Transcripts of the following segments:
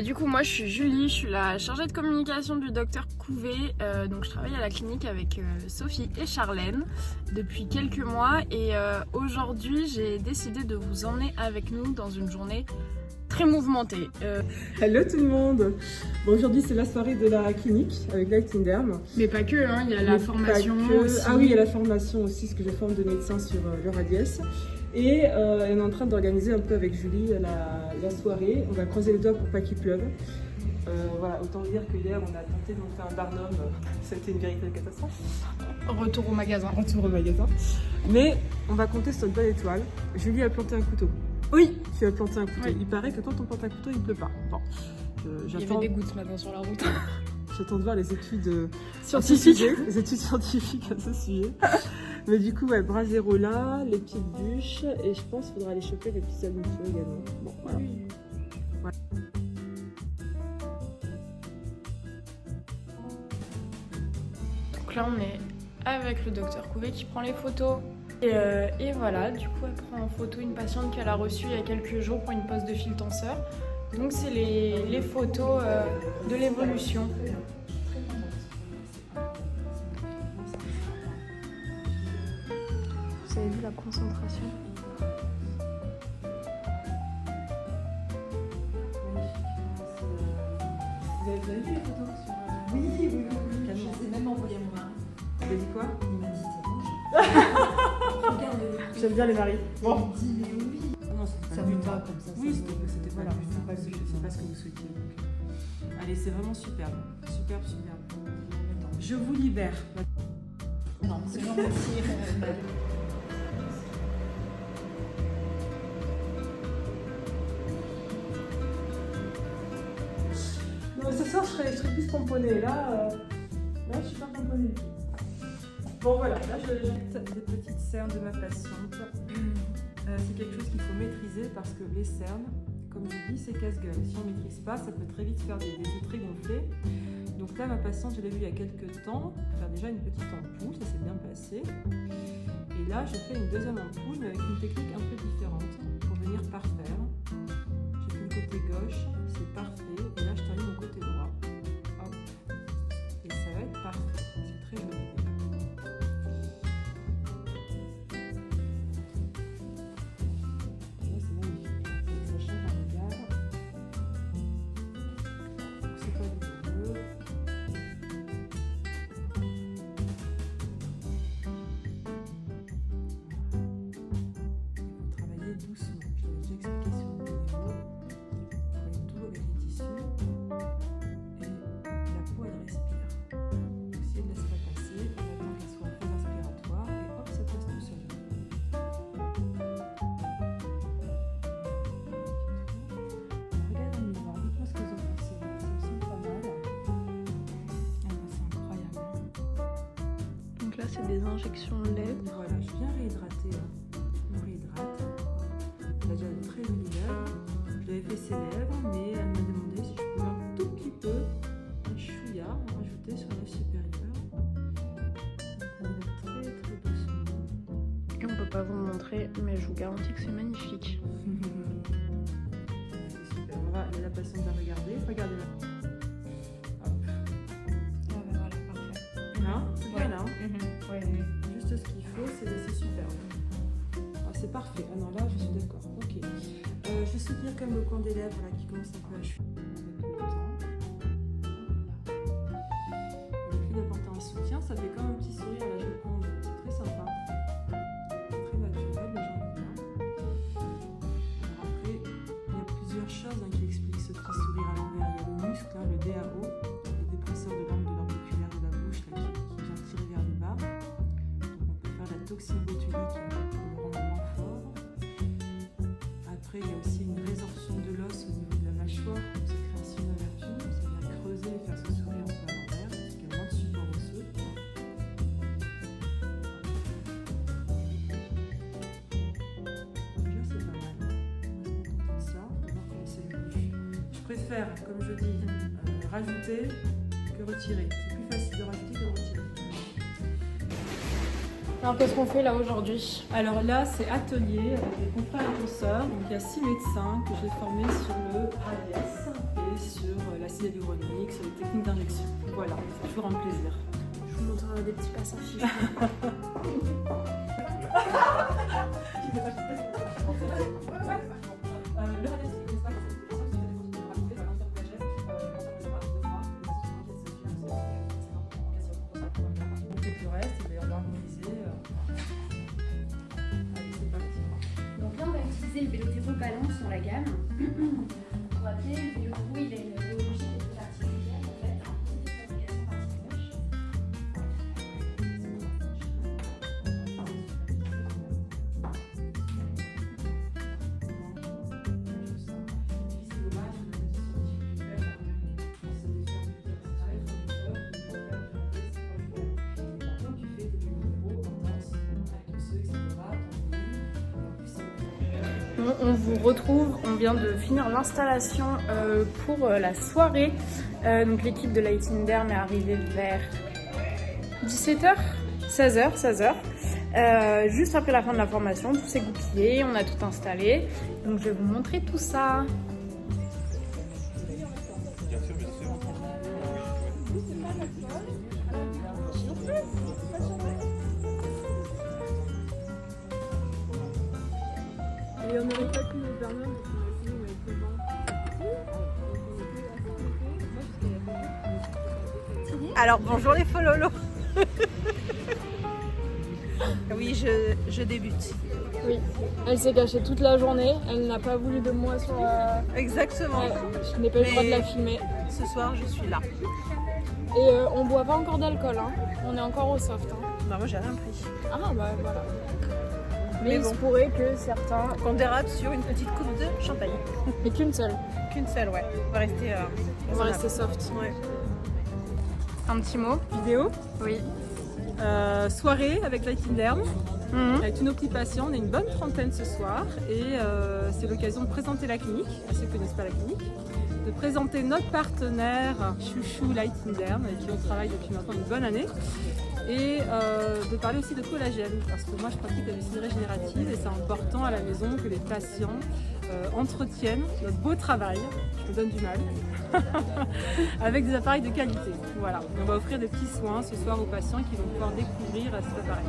Du coup, moi je suis Julie, je suis la chargée de communication du docteur Couvé. Donc je travaille à la clinique avec Sophie et Charlène depuis quelques mois. Et aujourd'hui, j'ai décidé de vous emmener avec nous dans une journée très mouvementée. Hello tout le monde. Bon, aujourd'hui c'est la soirée de la clinique avec Lighting Derm. Mais pas que, hein, il y a la formation aussi. Ah oui, il y a la formation aussi, parce que je forme de médecins sur le radiès. Et on est en train d'organiser un peu avec Julie la soirée. On va croiser les doigts pour pas qu'il pleuve. Voilà, autant dire que hier on a tenté de monter un Barnum, c'était une véritable catastrophe. Retour au magasin. Retour au magasin. Mais on va compter sur une bonne étoile. Julie a planté un couteau. Oui, tu as planté un couteau. Oui. Il paraît que quand on plante un couteau, il ne pleut pas. Bon, il y avait des gouttes maintenant sur la route. J'attends de voir les études scientifiques, les études scientifiques à ce sujet. Mais du coup, ouais, bras zéro là, les petites bûches, et je pense qu'il faudra aller choper les petits allumes-feu également. Bon, voilà. Oui. Ouais. Donc là, on est avec le docteur Couvé qui prend les photos. Et voilà, du coup, elle prend en photo une patiente qu'elle a reçue il y a quelques jours pour une pose de fil tenseur. Donc, c'est les photos de l'évolution. Vous avez vu la concentration? Vous avez vu les photos sur... Oui. C'est même envoyé à mon mari. Il a dit quoi? Il m'a dit c'est bon. Regarde. J'aime bien les maris. Bon. Il dit mais oui. Non, ça ne va comme ça. Oui, c'était voilà, c'est pas ce que vous souhaitiez. Allez, c'est vraiment superbe. Superbe. Je vous libère. Non, c'est non merci. Non, ce soir, je serais plus pomponnée. Là, je suis pas pomponnée du tout. Bon, voilà. Là, je jette des petites cernes de ma patiente. C'est quelque chose qu'il faut maîtriser parce que les cernes, comme je dis, c'est casse-gueule. Si on ne maîtrise pas, ça peut très vite faire des yeux très gonflés. Donc là, ma patiente, je l'ai vue il y a quelques temps, faire déjà une petite ampoule, ça s'est bien passé. Et là, je fais une deuxième ampoule, mais avec une technique un peu différente pour venir parfaire. J'ai fait le côté gauche, c'est parfait. Et là, je termine mon côté droit. Hop. Et ça va être parfait. C'est très joli. Doucement, je l'avais déjà expliqué sur une vidéo. On travaille tout avec les tissus et la peau elle respire. Donc si elle ne laisse pas passer, on attend qu'elle soit en phase inspiratoire et hop, ça passe tout seul. Regardez le miroir, dites-moi ce que vous en pensez. Ça me semble pas mal. Ah ben, c'est incroyable. Donc là, c'est des injections lèvres. Voilà, je viens réhydrater. On réhydrate. Elle a déjà une très jolie lèvre. Je lui avais fait ses lèvres, mais elle m'a demandé si je pouvais un tout petit peu, un chouïa, en rajouter sur la lèvre supérieure. On y va très doucement. Et on peut pas vous montrer, mais je vous garantis que c'est magnifique. C'est super. On va, la patiente va regarder. Regardez là. Hop. Ah ben voilà, parfait. Là, c'est bien là. Ouais. Juste ce qu'il faut, c'est super. C'est parfait. Ah non, là, je suis d'accord. Ok. Je vais soutenir comme le coin des lèvres là, qui commence un peu à chuter avec le temps. Le fait d'apporter un soutien, ça fait comme un petit sourire à la Joconde. C'est très sympa. Très naturel, les gens aiment bien. Alors après, il y a plusieurs choses qui expliquent ce petit sourire à l'envers. Il y a le muscle, hein, le DAO, le dépresseur de l'angle de l'orbiculaire de la bouche là, qui vient tirer vers le bas. Donc on peut faire la toxine botulique. Après, il y a aussi une résorption de l'os au niveau de la mâchoire, donc ça crée ainsi une ouverture, ça vient creuser et faire ce sourire un peu à l'envers, parce qu'il y a moins de support osseux. Déjà, c'est pas mal. On va se contenter de ça, on va voir comment c'est venu. Je préfère, comme je dis, rajouter que retirer. C'est plus facile de rajouter que de retirer. Alors qu'est-ce qu'on fait là aujourd'hui? Alors là, c'est atelier avec les confrères et consoeurs. Donc il y a 6 médecins que j'ai formés sur le radiès. Et sur l'acide hyaluronique, sur les techniques d'injection. Voilà, c'est toujours un plaisir. Je vous montrerai des petits passages. Donc là, on va utiliser le Vélotero Balance dans la gamme. Pour rappeler, le Vélotero, il a une biologie qui est particulière en fait, une fabrication anti-moche. On vous retrouve, on vient de finir l'installation pour la soirée. Donc l'équipe de Lighting Derm est arrivée vers 17h, 16h. Juste après la fin de la formation, tout s'est goupillé, on a tout installé. Donc je vais vous montrer tout ça. Et on n'aurait pas pu le faire même parce qu'on a fini avec le vent. Alors bonjour les fololos. Oui, je débute. Oui, elle s'est cachée toute la journée, elle n'a pas voulu de moi sur Exactement. Ouais, je n'ai pas eu le droit de la filmer. Ce soir, je suis là. Et on boit pas encore d'alcool, hein. On est encore au soft. Hein. Bah, moi, j'ai rien pris. Ah bah voilà. Mais Mais il bon. se pourrait que certains... On dérape sur une petite coupe de champagne. Mais qu'une seule. Qu'une seule, ouais. On va rester. On va rester soft. Ouais. Un petit mot. Vidéo, Oui. soirée avec Lighting Derm, Mhm. avec tous nos petits patients. On est une bonne trentaine ce soir et c'est l'occasion de présenter la clinique, à ceux qui ne connaissent pas la clinique, de présenter notre partenaire Chouchou Lighting Derm, avec qui on travaille depuis maintenant une bonne année, et de parler aussi de collagène, parce que moi je pratique la médecine régénérative et c'est important à la maison que les patients entretiennent notre beau travail, je me donne du mal, avec des appareils de qualité. Voilà, on va offrir des petits soins ce soir aux patients qui vont pouvoir découvrir cet appareil.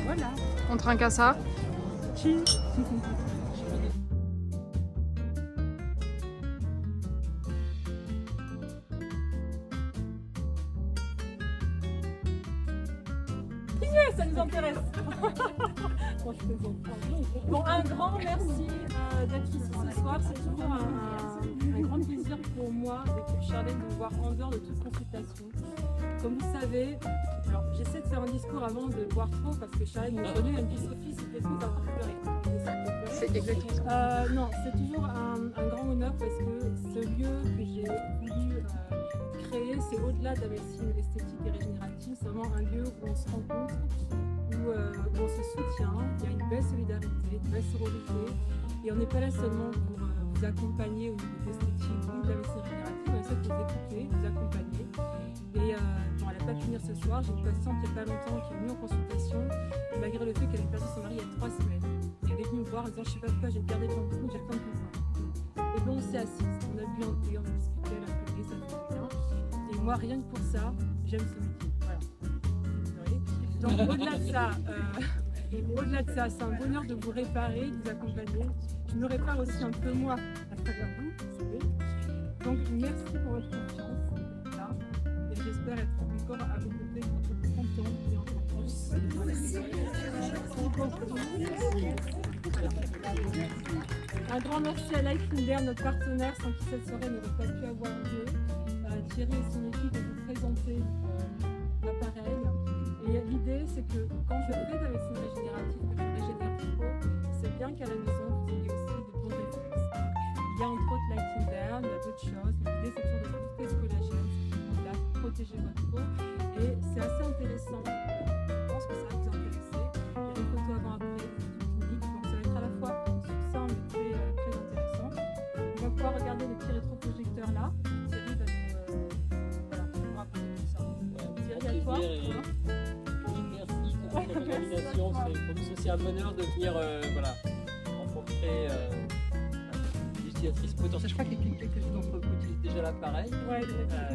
Voilà. On trinque à ça. Cheers. Ça nous intéresse. Bon, je plaisante. Bon, un grand merci d'être ici ce soir. C'est toujours un grand plaisir pour moi et Charlène de vous voir en dehors de toute consultation. Comme vous savez, alors j'essaie de faire un discours avant de boire trop parce que Charlène me connaît, elle me dit Sophie, s'il te plaît, t'as envie de pleurer. C'est exactement ça. Non, c'est toujours un grand honneur parce que ce lieu que j'ai voulu créer, c'est au-delà de la médecine esthétique et régénérative, c'est vraiment un lieu où on se rencontre, où on se soutient, il y a une belle solidarité, une belle sororité, et on n'est pas là seulement pour vous accompagner au niveau de l'esthétique ou de la médecine régénérative, on essaie de vous écouter, de vous accompagner. Et bon, elle n'a pas pu venir ce soir, j'ai une patiente il n'y a pas longtemps qui est venue en consultation, malgré le fait qu'elle avait perdu son mari il y a 3 semaines. Elle est venue me voir en disant je ne sais pas pourquoi j'ai perdu le rendez-vous, j'ai le temps de vous voir. Et bon, on s'est assis, on a bu un thé, on a discuté, elle a appelé, ça fait bien. Et moi, rien que pour ça, j'aime ce métier. Voilà. Donc au-delà de ça, c'est un bonheur de vous réparer, de vous accompagner. Je me répare aussi un peu moi à travers vous, vous savez. Donc merci pour votre confiance. Là. Et j'espère être encore à vos côtés pour 30 ans et encore plus. Un grand merci à Lighting Derm, notre partenaire, sans qui cette soirée n'aurait pas pu avoir lieu. Thierry et son équipe vont vous présenter l'appareil. Et l'idée, c'est que quand je fais de la médecine régénérative, que je régénère trop, c'est bien qu'à la maison, vous ayez aussi de bons réflexes. Il y a entre autres Lighting Derm, il y a d'autres choses. L'idée, c'est toujours de booster ce collagène, de protéger votre peau. Et c'est assez intéressant. Je pense que ça va vous intéresser. Il y a des photos avant-après, des cliniques. Donc ça va être à la fois succinct, mais très intéressant. On va pouvoir regarder les petits rétroprojecteurs là. Thierry va nous raconter tout ça. Thierry, à toi. Merci pour cette organisation. Pour nous, c'est aussi un bonheur de venir rencontrer utilisatrices potentielles. Je crois que quelques d'entre vous utilisent déjà l'appareil. Ouais,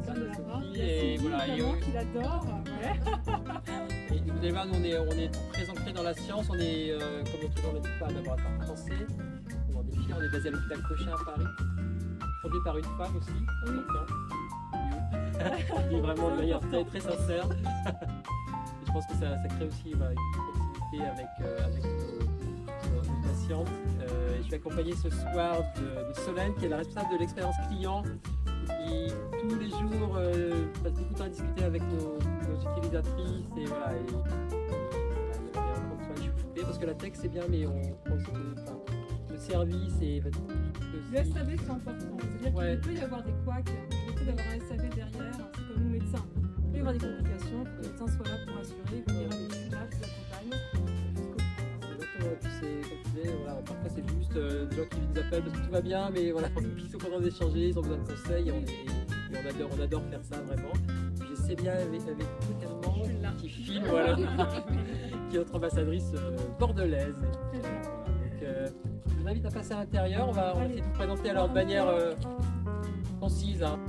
Grâce à Sophie, et voilà. qu'il adore. Ouais. Et vous allez voir, nous on est très ancrés dans la science, on est, comme notre nom l'indique, pas un laboratoire français, on est des filles, on est basé à l'hôpital Cochin à Paris, fondé par une femme aussi, qui est vraiment de manière très, très sincère. Et je pense que ça crée aussi voilà, une proximité avec nos patientes. Et je suis accompagné ce soir de Solène, qui est la responsable de l'expérience client, qui tous les jours passe beaucoup de temps à discuter avec nos utilisatrices et voilà. Et on prend soin de parce que la tech c'est bien, mais on pense que le service et Le SAV c'est important, c'est-à-dire qu'il peut y avoir des couacs, il faut d'avoir un SAV derrière, c'est comme nous médecins. Il peut y avoir des complications, que le médecin soit là pour assurer, vous dira je suis là, je vous accompagne. Exactement, tu sais, comme tu disais, voilà, parfois c'est juste des gens qui nous appellent parce que tout va bien, mais voilà, ils sont contents d'échanger, ils ont besoin de conseils et on adore faire ça vraiment. Je sais bien avec Clément qui filme, voilà, qui est notre ambassadrice bordelaise. Donc, je vous invite à passer à l'intérieur, on va essayer de vous présenter alors de manière concise. Hein.